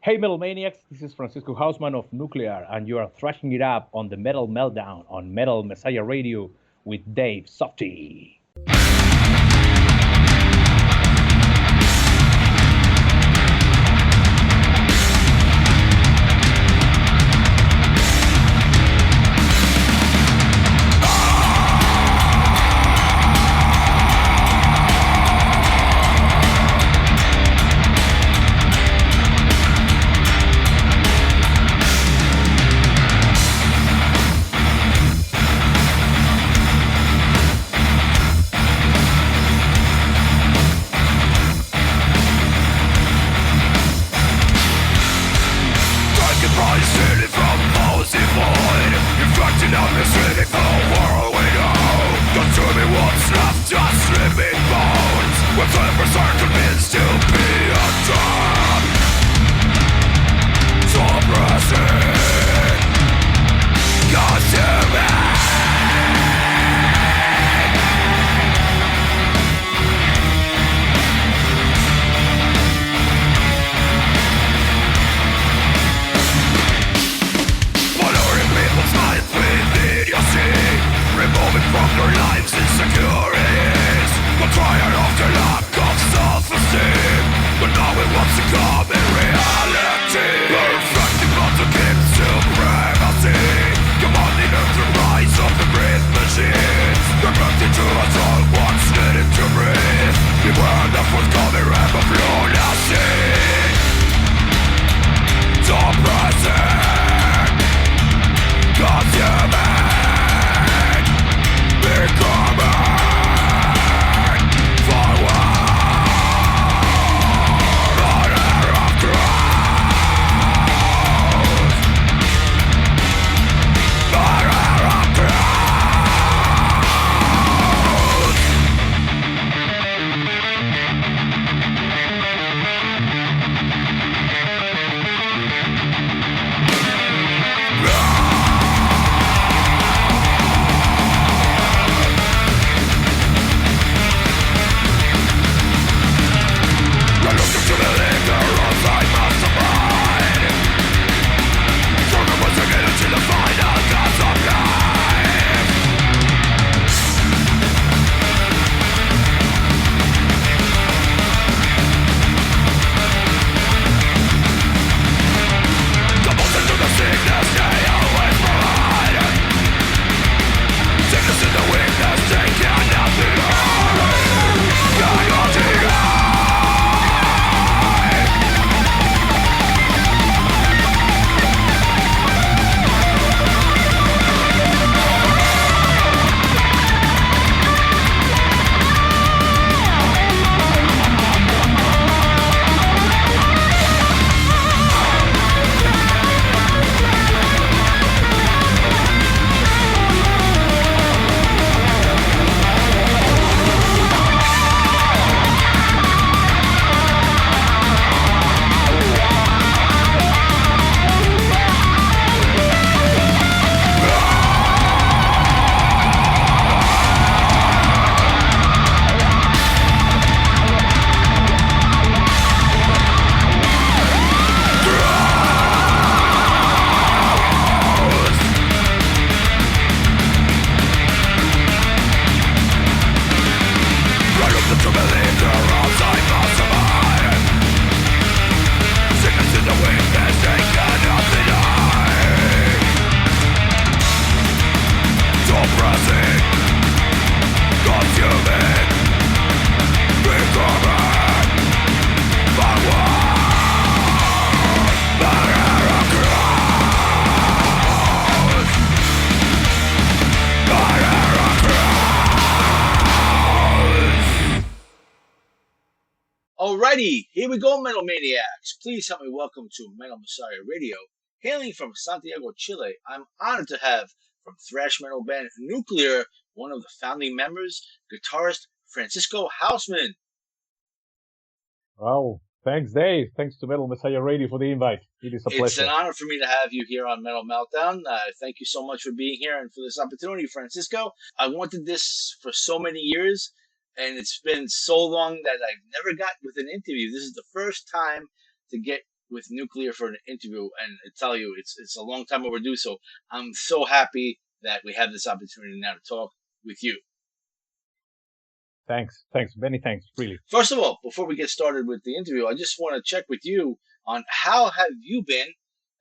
Hey, Metal Maniacs, this is Francisco Haussmann of Nuclear, and you are thrashing it up on the Metal Meltdown on Metal Messiah Radio with Dave Softee. Alrighty, here we go, Metal Maniacs. Please help me welcome to Metal Messiah Radio. Hailing from Santiago, Chile, I'm honored to have from thrash metal band Nuclear, one of the founding members, guitarist Francisco Haussmann. Well, thanks, Dave. Thanks to Metal Messiah Radio for the invite. It is a It's an pleasure. honor for me to have you here on Metal Meltdown. Thank you so much for being here and for this opportunity, Francisco. I wanted this for so many years, and it's been so long that I've never got with an interview. This is the first time to get with Nuclear for an interview, and I tell you, it's a long time overdue. So I'm so happy that we have this opportunity now to talk with you. Thanks, many thanks, really. First of all, before we get started with the interview, I just want to check with you on how have you been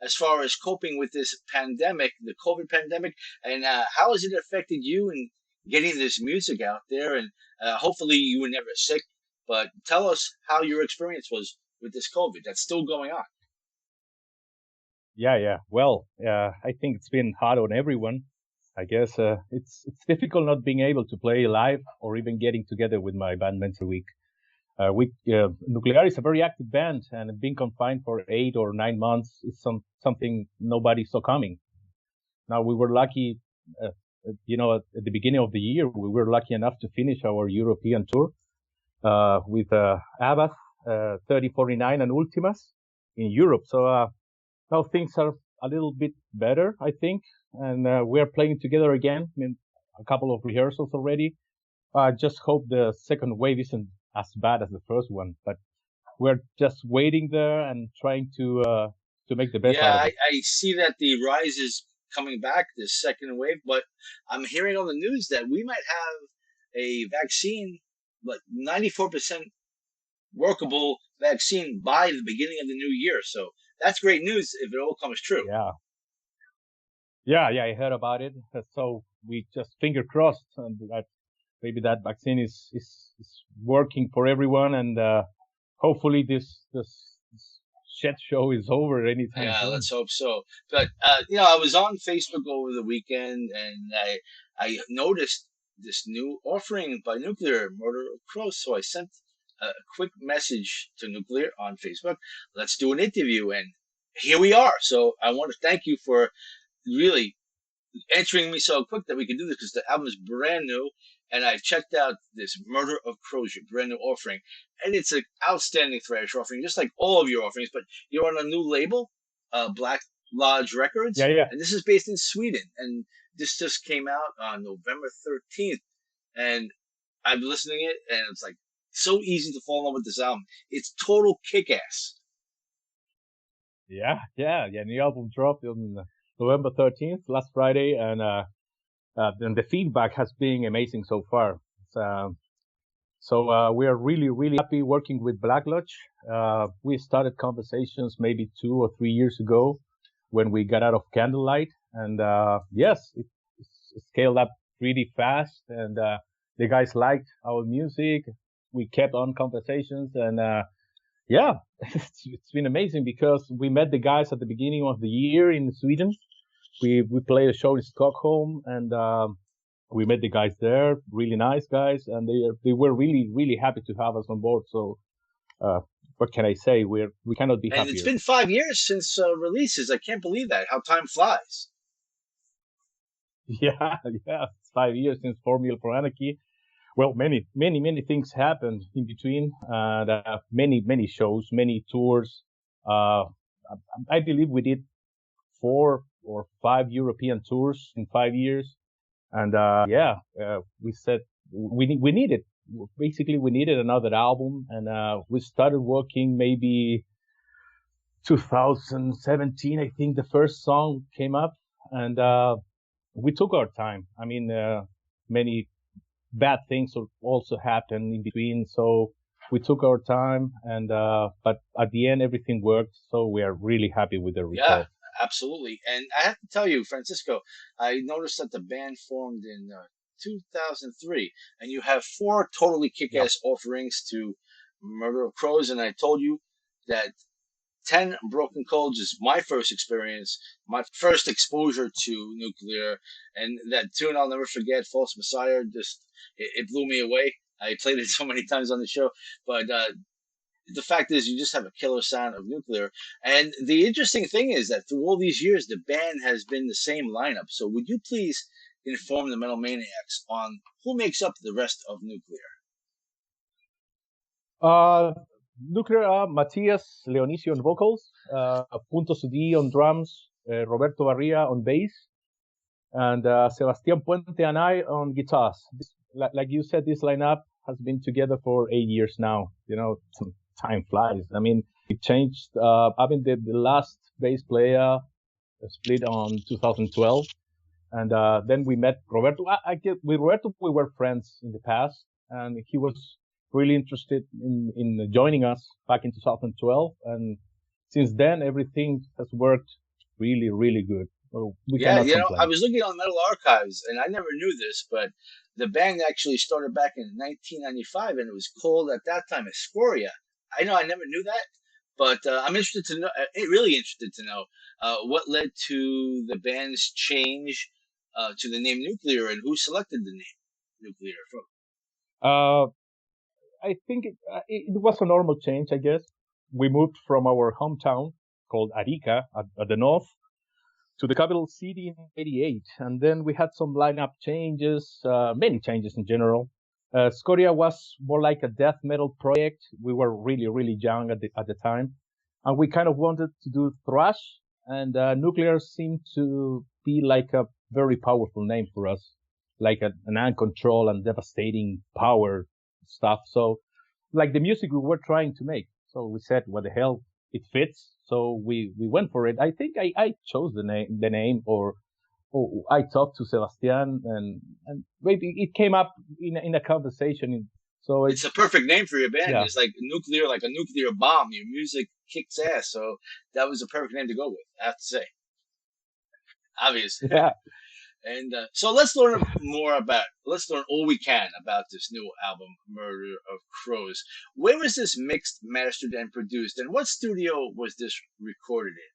as far as coping with this pandemic, the COVID pandemic, and how has it affected you in getting this music out there? And hopefully you were never sick, but tell us how your experience was with this COVID that's still going on. Yeah. Well, I think it's been hard on everyone. I guess it's difficult not being able to play live or even getting together with my band Mental Week. Nuclear is a very active band, and being confined for 8 or 9 months is something nobody saw coming. Now, we were lucky, at the beginning of the year, we were lucky enough to finish our European tour with Abbas, 3049 and Ultimas in Europe. So now things are a little bit better, I think, and we are playing together again. I mean, a couple of rehearsals already. I just hope the second wave isn't as bad as the first one, but we're just waiting there and trying to make the best out of it. I see that the rise is coming back, this second wave, but I'm hearing on the news that we might have a vaccine, like 94% workable vaccine by the beginning of the new year. So that's great news if it all comes true. Yeah, I heard about it. So we just finger crossed, and that maybe that vaccine is working for everyone, and hopefully this shit show is over anytime soon. Let's hope so. But I was on Facebook over the weekend, and I noticed this new offering by Nuclear, Murder of Crows. So I sent a quick message to Nuclear on Facebook. Let's do an interview, and here we are. So I want to thank you for really answering me so quick that we can do this, because the album is brand new, and I checked out this Murder of Crows, your brand new offering, and it's an outstanding thrash offering, just like all of your offerings. But you're on a new label, Black Lodge Records, yeah, and this is based in Sweden, and this just came out on November 13th, and I'm listening it, and it's like so easy to fall in love with this album. It's total kick-ass. Yeah. The album dropped on November 13th, last Friday, and the feedback has been amazing so far. So we are really, really happy working with Black Lodge. We started conversations maybe 2 or 3 years ago when we got out of Candlelight, and yes, it scaled up really fast, and the guys liked our music. We kept on conversations, and it's been amazing because we met the guys at the beginning of the year in Sweden. We played a show in Stockholm, and we met the guys there, really nice guys, and they were really, really happy to have us on board. So what can I say? We cannot be happier. And it's been 5 years since releases. I can't believe that, how time flies. Yeah, it's 5 years since Formula for Anarchy. Well, many things happened in between. Many shows, many tours. I believe we did 4 or 5 European tours in 5 years, and we said we needed another album, and we started working maybe 2017. I think the first song came up, and we took our time. I mean, many bad things also happened in between, so we took our time, and but at the end everything worked, so we are really happy with the result. Yeah, absolutely. And I have to tell you, Francisco, I noticed that the band formed in 2003, and you have 4 totally kick-ass offerings to Murder of Crows, and I told you that 10 Broken Codes is my first experience, my first exposure to Nuclear, and that tune I'll never forget, False Messiah, just it blew me away. I played it so many times on the show, but the fact is, you just have a killer sound of Nuclear. And the interesting thing is that through all these years, the band has been the same lineup. So would you please inform the Metal Maniacs on who makes up the rest of Nuclear? Nuclear are Matías, Leonicio on vocals, Punto, Sudy on drums, Roberto Barría on bass, and Sebastian, Puente, and I on guitars. Like you said, this lineup has been together for 8 years now. You know, time flies. I mean, changed. The last bass player split on 2012, and then we met Roberto. With Roberto, we were friends in the past, and he was really interested in joining us back in 2012, and since then everything has worked really, really good. So we Yeah, cannot complain. I was looking on Metal Archives, and I never knew this, but the band actually started back in 1995, and it was called at that time Escoria. I know I never knew that, but I'm interested to know, really interested to know, what led to the band's change to the name Nuclear, and who selected the name Nuclear from. Uh, I think it was a normal change, I guess. We moved from our hometown called Arica at the north to the capital city in '88, and then we had some lineup changes, many changes in general. Scoria was more like a death metal project. We were really, really young at the time, and we kind of wanted to do thrash, and Nuclear seemed to be like a very powerful name for us, like an uncontrolled and devastating power stuff. So, like the music we were trying to make. So we said, what the hell, it fits. So we went for it. I think I chose the name, or I talked to Sebastian, and maybe it came up in a conversation. So it's a perfect name for your band. Yeah. It's like nuclear, like a nuclear bomb. Your music kicks ass. So that was a perfect name to go with, I have to say. Obviously. Yeah. And so let's learn all we can about this new album, Murder of Crows. Where was this mixed, mastered, and produced? And what studio was this recorded in?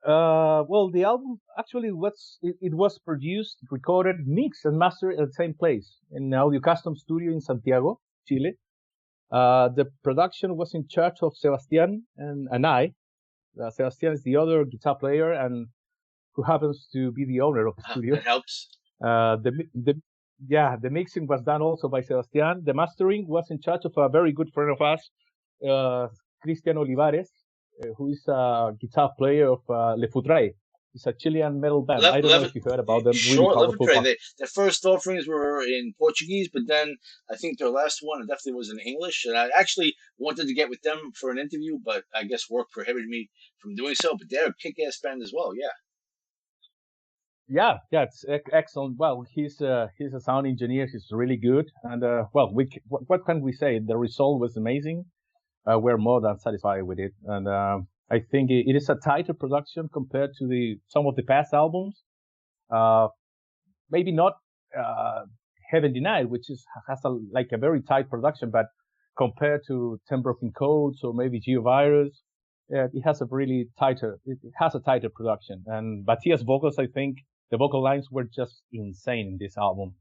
Well, the album actually was produced, recorded, mixed, and mastered at the same place in Audio Custom Studio in Santiago, Chile. The production was in charge of Sebastian and I. Sebastian is the other guitar player and who happens to be the owner of the studio. That helps. The mixing was done also by Sebastian. The mastering was in charge of a very good friend of us, Cristian Olivares, who is a guitar player of Le Foutraille. It's a Chilean metal band. I don't know if you heard about them. Sure, really Le Foutraille. Their first offerings were in Portuguese, but then I think their last one definitely was in English. And I actually wanted to get with them for an interview, but I guess work prohibited me from doing so. But they're a kick-ass band as well, yeah. Yeah, it's excellent. Well, he's a sound engineer. He's really good, and what can we say? The result was amazing. We're more than satisfied with it, and I think it is a tighter production compared to some of the past albums. Maybe not Heaven Denied, which has a very tight production, but compared to Ten Broken Codes or maybe Geovirus, it has a tighter production. And Matías' vocals, I think. The vocal lines were just insane in this album.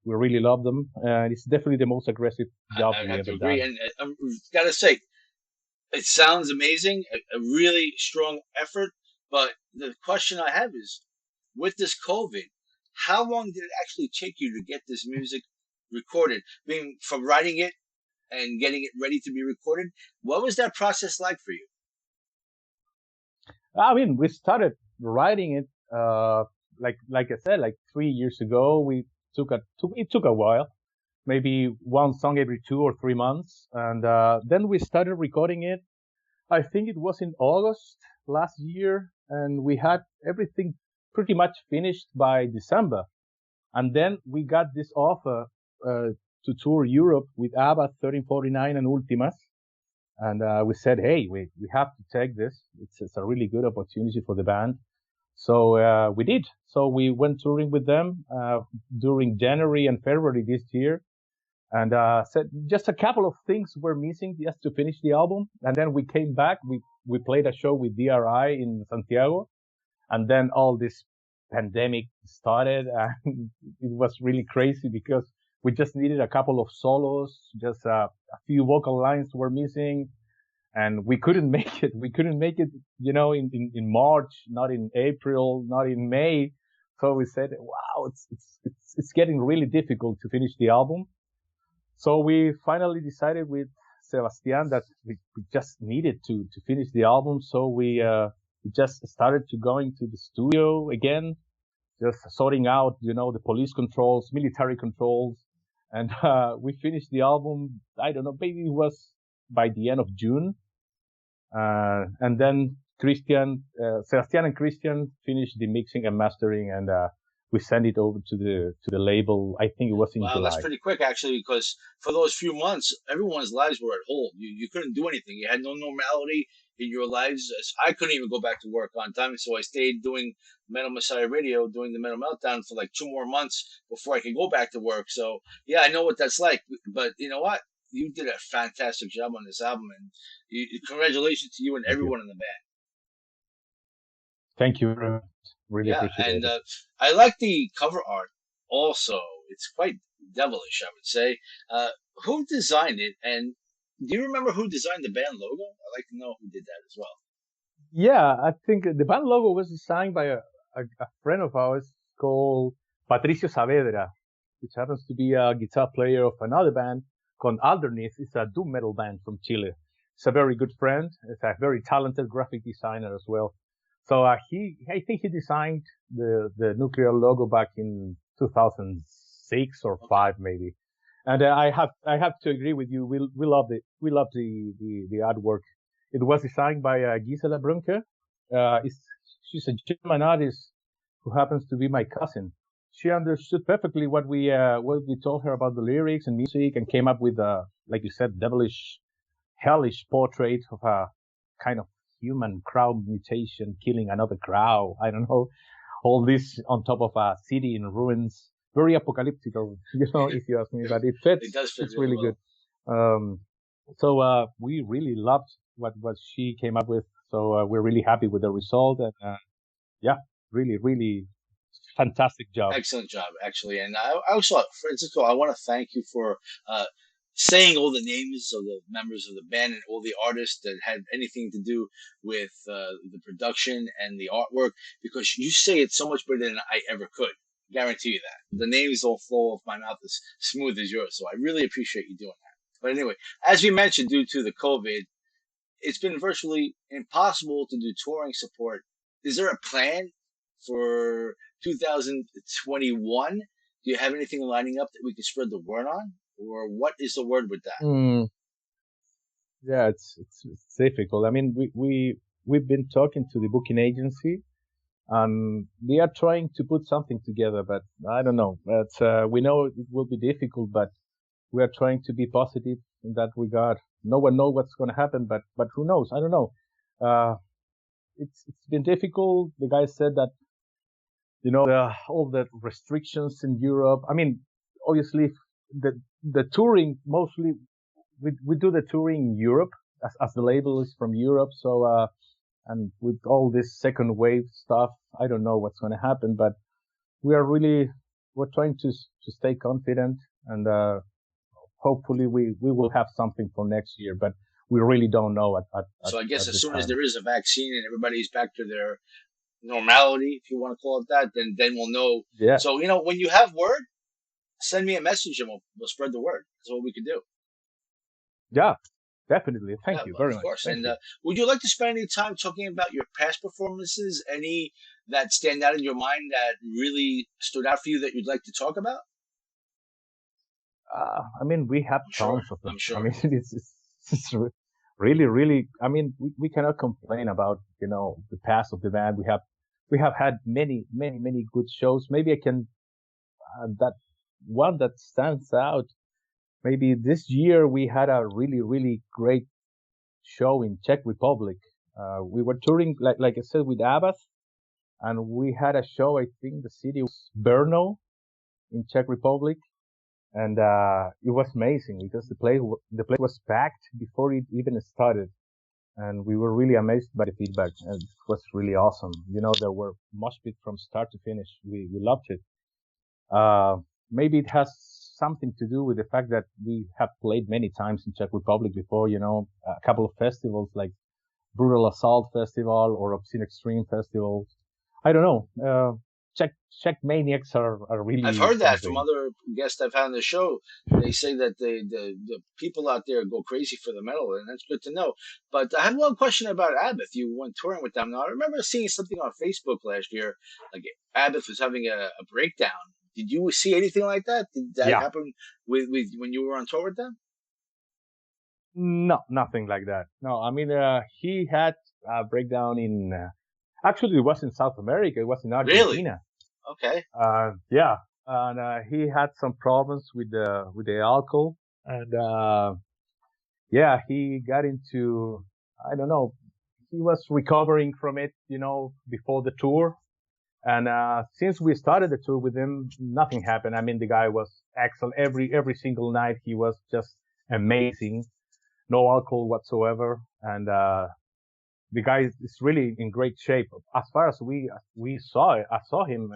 We really love them, and it's definitely the most aggressive job we ever agree. done. And I've got to say, it sounds amazing, a really strong effort. But the question I have is, with this COVID, how long did it actually take you to get this music recorded? From writing it and getting it ready to be recorded, what was that process like for you? I mean, we started writing it. Like I said, like 3 years ago, it took a while, maybe one song every 2 or 3 months. And, then we started recording it. I think it was in August last year, and we had everything pretty much finished by December. And then we got this offer, to tour Europe with ABBA, 1349 and Ultimas. And, we said, hey, we have to take this. It's a really good opportunity for the band. So we did. So we went touring with them during January and February this year, and said just a couple of things were missing just to finish the album. And then we came back. We played a show with DRI in Santiago, and then all this pandemic started, and it was really crazy because we just needed a couple of solos. Just a few vocal lines were missing. And we couldn't make it. We couldn't make it, in March, not in April, not in May. So we said, wow, it's getting really difficult to finish the album. So we finally decided with Sebastian that we just needed to finish the album. So we just started to going to the studio again, just sorting out, the police controls, military controls. And we finished the album, I don't know, maybe it was by the end of June. And then Sebastian and Christian finished the mixing and mastering, and we sent it over to the label. I think it was in July. Wow, that's pretty quick actually, because for those few months, everyone's lives were at hold. You couldn't do anything. You had no normality in your lives. I couldn't even go back to work on time, so I stayed doing Metal Messiah Radio, doing the Metal Meltdown for like 2 more months before I could go back to work. So yeah, I know what that's like. But you know what? You did a fantastic job on this album, and congratulations to you and everyone in the band. Thank you very much. Really appreciate it. I like the cover art also. It's quite devilish, I would say. Who designed it, and do you remember who designed the band logo? I'd like to know who did that as well. Yeah, I think the band logo was designed by a friend of ours called Patricio Saavedra, which happens to be a guitar player of another band called Alderness. It's a doom metal band from Chile. It's a very good friend. It's a very talented graphic designer as well. So I think he designed the Nuclear logo back in 2006 or 5 maybe. And I have to agree with you. We loved it. We loved the artwork. It was designed by Gisela Brunke. She's a German artist who happens to be my cousin. She understood perfectly what we told her about the lyrics and music, and came up with like you said, devilish, hellish portrait of a kind of human crow mutation killing another crow. I don't know. All this on top of a city in ruins. Very apocalyptic, if you ask me, but it fits. It does fit. It's really well. Good. So we really loved what she came up with. So we're really happy with the result, and really, really fantastic job. Excellent job, actually. And I also, Francisco, I want to thank you for saying all the names of the members of the band and all the artists that had anything to do with the production and the artwork, because you say it so much better than I ever could. Guarantee you that. The names don't flow off my mouth as smooth as yours, so I really appreciate you doing that. But anyway, as we mentioned, due to the COVID, it's been virtually impossible to do touring support. Is there a plan for 2021? Do you have anything lining up that we can spread the word on? Or what is the word with that? Yeah, it's difficult. I mean, we've been talking to the booking agency, and they are trying to put something together, but I don't know. But we know it will be difficult, but we are trying to be positive in that regard. No one knows what's going to happen, but who knows? I don't know. It's been difficult. The guy said that, all the restrictions in Europe. I mean, obviously, the touring mostly we do the touring in Europe as the label is from Europe. So and with all this second wave stuff, I don't know what's going to happen, but we're trying to stay confident, and hopefully we will have something for next year, but we really don't know. So I guess as soon as there is a vaccine and everybody's back to their normality, if you want to call it that, then we'll know. Yeah. So when you have word, send me a message and we'll spread the word. That's what we can do. Yeah, definitely. Thank you very much. Of course. And would you like to spend any time talking about your past performances? Any that stand out in your mind that really stood out for you that you'd like to talk about? I mean, we have tons of them. I'm sure. I mean, it's really, really. I mean, we cannot complain about the past of the band. We have had many good shows. Maybe I can that one that stands out. Maybe this year we had a really, really great show in Czech Republic. We were touring, like I said, with Abbas, and we had a show. I think the city was Brno in Czech Republic, and it was amazing because the place was packed before it even started, and we were really amazed by the feedback, and it was really awesome. There were mosh pit from start to finish. We loved it. Maybe it has something to do with the fact that we have played many times in Czech Republic before, a couple of festivals like Brutal Assault Festival or Obscene Extreme Festival. I don't know. Czech maniacs are really. I've heard that from other guests I've had on the show. They say that the people out there go crazy for the metal, and that's good to know. But I have one question about Abbott. You went touring with them. Now, I remember seeing something on Facebook last year, like Abbott was having a breakdown. Did you see anything like that? Did that happen with when you were on tour with them? No, nothing like that. No, I mean, he had a breakdown in, actually, it was in South America. It was in Really? Argentina. Okay. Yeah. And, he had some problems with the alcohol. And, yeah, he got into, I don't know, he was recovering from it, before the tour. And, since we started the tour with him, nothing happened. I mean, the guy was excellent. Every single night, he was just amazing. No alcohol whatsoever. And, the guy is really in great shape. As far as we saw it, I saw him.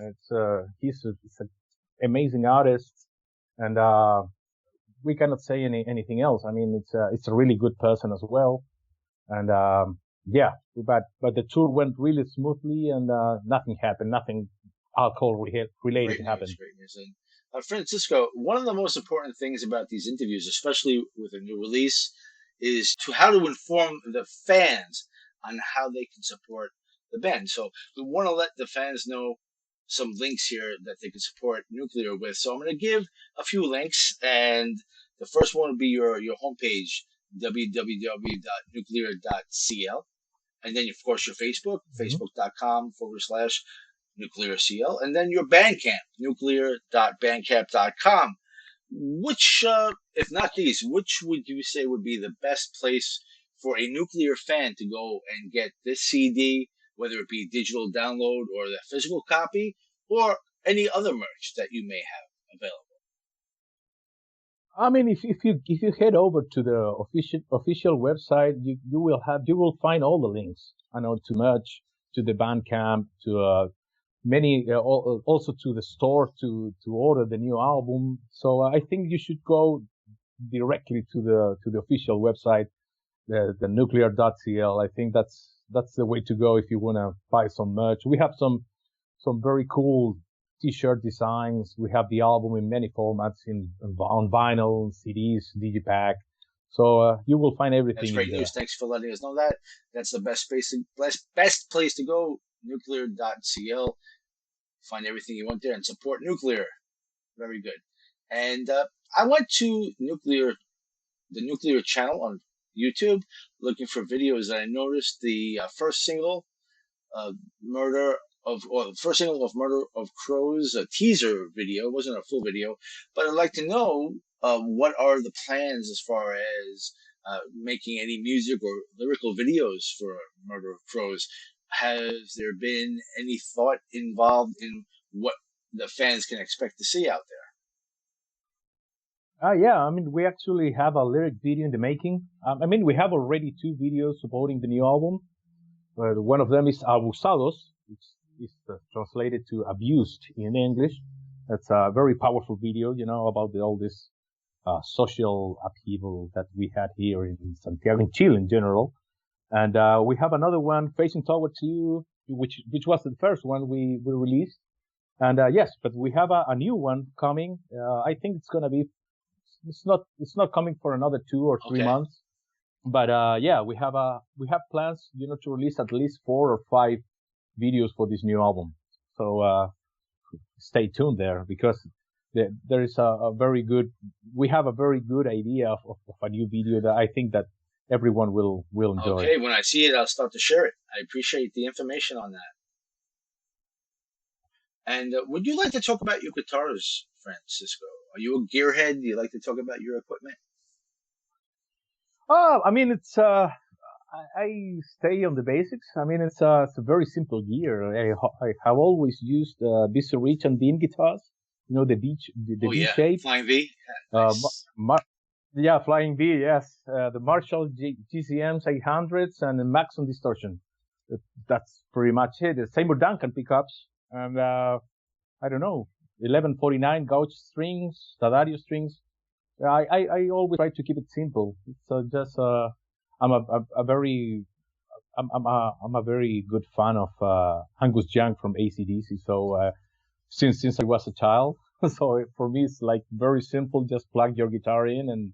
He's an amazing artist. And, we cannot say anything else. I mean, it's a really good person as well. And, yeah, but the tour went really smoothly and, nothing happened. Nothing alcohol related happened. Great news. And Francisco, one of the most important things about these interviews, especially with a new release, is to how to inform the fans on how they can support the band. So we want to let the fans know some links here that they can support Nuclear with. So I'm going to give a few links, and the first one will be your homepage, www.nuclear.cl. And then, of course, your Facebook, facebook.com/nuclearcl. And then your Bandcamp, nuclear.bandcamp.com. Which, if not these, which would you say would be the best place for a Nuclear fan to go and get this CD, whether it be digital download or the physical copy, or any other merch that you may have available? I mean, if you head over to the official website, you will find all the links. To merch, to the Bandcamp, to many, also to the store to order the new album. So I think you should go directly to the official website, the nuclear.cl. I think that's the way to go if you want to buy some merch. We have some very cool T-shirt designs. We have the album in many formats, on vinyl, CDs, digipack. So you will find everything. That's great news. Thanks for letting us know that. That's the best place to go. Nuclear.cl. Find everything you want there and support Nuclear. Very good. And I went to the Nuclear channel on YouTube, looking for videos, and I noticed the first single, Murder of Crows, a teaser video. It wasn't a full video, but I'd like to know what are the plans as far as making any music or lyrical videos for Murder of Crows. Has there been any thought involved in what the fans can expect to see out there? Yeah, I mean, we actually have a lyric video in the making. I mean, we have already 2 videos supporting the new album. One of them is Abusados, which is translated to abused in English. That's a very powerful video, about all this social upheaval that we had here in Santiago, in Chile in general. And we have another one, Facing Towards You, which was the first one we released. And yes, but we have a new one coming. I think it's gonna be. It's not coming for another 2 or 3 months. But yeah, we have plans, to release at least 4 or 5 videos for this new album. So stay tuned there, because there is we have a very good idea of a new video that I think that everyone will enjoy. Okay, when I see it, I'll start to share it. I appreciate the information on that. And would you like to talk about your guitars, Francisco? Are you a gearhead? Do you like to talk about your equipment? Oh, I mean, it's I stay on the basics. I mean, it's a very simple gear. I have always used Mr. Rich and Dean guitars. The V shape. Flying V. Yeah, Flying V. Yes, the Marshall GCMs 800s and the Maxon Distortion. That's pretty much it. The Seymour Duncan pickups and I don't know, 1149 gauge strings, Stradivarius strings. I always try to keep it simple. It's just I'm a very good fan of Angus Young from AC/DC. So since I was a child, so for me it's like very simple. Just plug your guitar in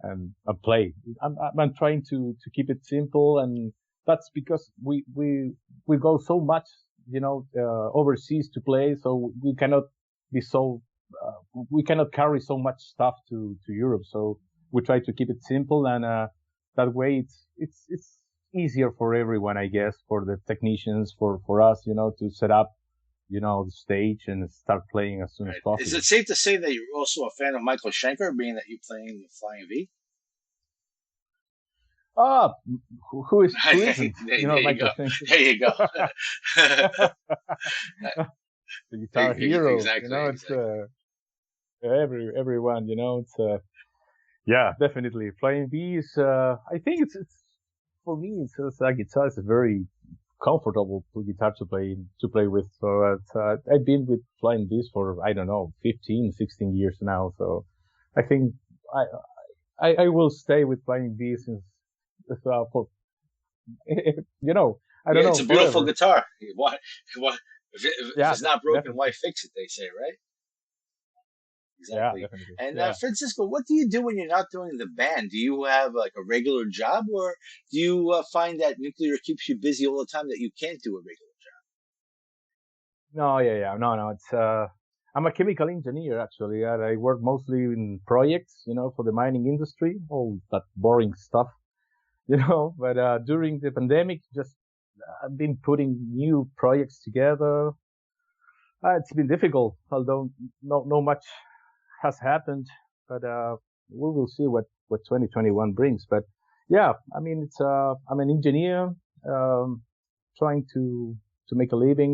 and play. I'm trying to keep it simple, and that's because we go so much, overseas to play, so we cannot be so we cannot carry so much stuff to Europe. So we try to keep it simple, and that way it's easier for everyone, I guess, for the technicians, for us, to set up, the stage and start playing as soon as Right. Is possible. it safe to say that you're also a fan of Michael Schenker, being that you're playing the Flying V? Ah, who isn't? There you Michael go. Schenker, There you go. the guitar hero. It's Exactly. everyone. It's yeah, definitely. Flying V is. I think it's for me. It's a guitar. It's a very comfortable guitar to play with. So I've been with Flying V's for, I don't know, 15, 16 years now. So I think I will stay with Flying V since for I don't Yeah, it's know, a beautiful forever. guitar. Why, if Yeah, it's not broken, why definitely. fix it? They say, right? Yeah, Exactly. definitely. And Yeah. Francisco, what do you do when you're not doing the band? Do you have like a regular job, or do you find that nuclear keeps you busy all the time that you can't do a regular No, yeah, yeah. No, no. It's I'm a chemical engineer actually. I work mostly in projects, for the mining industry, all that boring stuff, But during the pandemic, just I've been putting new projects together. It's been difficult, although no much has happened. But we will see what 2021 brings. But yeah, I mean, I'm an engineer, um, trying to make a living.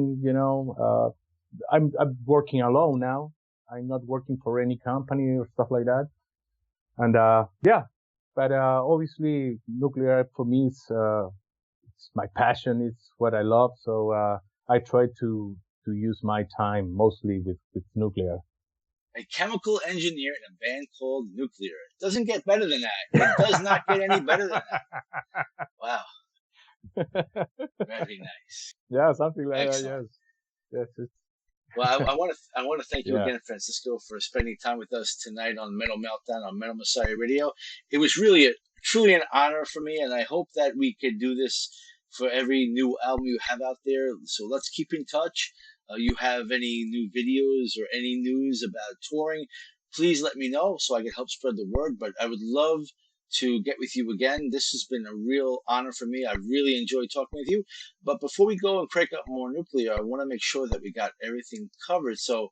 I'm working alone now. I'm not working for any company or stuff like that. And yeah, but obviously nuclear for me is it's my passion. It's what I love. So I try to use my time mostly with nuclear. a chemical engineer in a band called Nuclear. It doesn't get better than that. It does not get any better than that. Wow, very nice, Yeah, something like that. excellent. Yes, yes, Well, it's I want to thank you yeah. again, Francisco, for spending time with us tonight on Metal Meltdown on Metal Messiah Radio. It was really truly an honor for me, and I hope that we could do this for every new album you have out there. So let's keep in touch. You have any new videos or any news about touring, please let me know so I can help spread the word. But I would love to get with you again. This has been a real honor for me. I really enjoyed talking with you. But before we go and crank up more nuclear, I want to make sure that we got everything covered. So,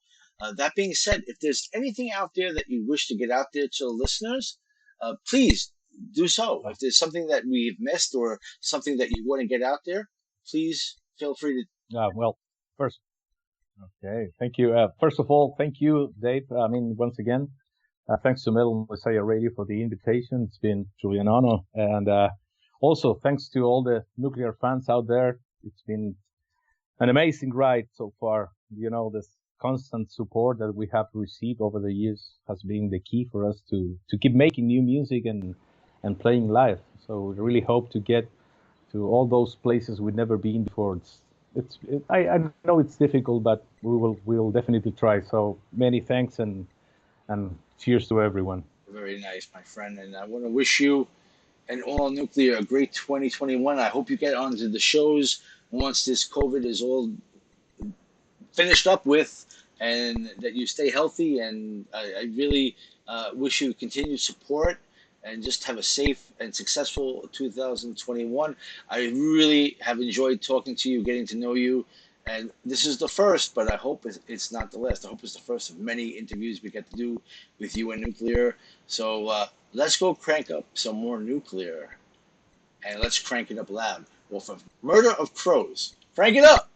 that being said, if there's anything out there that you wish to get out there to the listeners, please do so. If there's something that we've missed or something that you want to get out there, please feel free Well, first, okay, thank you. First of all, thank you, Dave. I mean, once again, thanks to Metal Messiah Radio for the invitation. It's been truly an honor, and also thanks to all the nuclear fans out there. It's been an amazing ride so far. This constant support that we have received over the years has been the key for us to keep making new music and playing live. So we really hope to get to all those places we've never been before. I know it's difficult, but we'll definitely try. So many thanks and cheers to everyone. to. Very nice, my friend. And I want to wish you and all nuclear a great 2021. I hope you get onto the shows once this COVID is all finished up with, and that you stay healthy. And I really wish you continued support and just have a safe and successful 2021. I really have enjoyed talking to you, getting to know you. And this is the first, but I hope it's not the last. I hope it's the first of many interviews we get to do with you and Nuclear. So let's go crank up some more Nuclear, and let's crank it up loud. Well, for Murder of Crows, crank it up!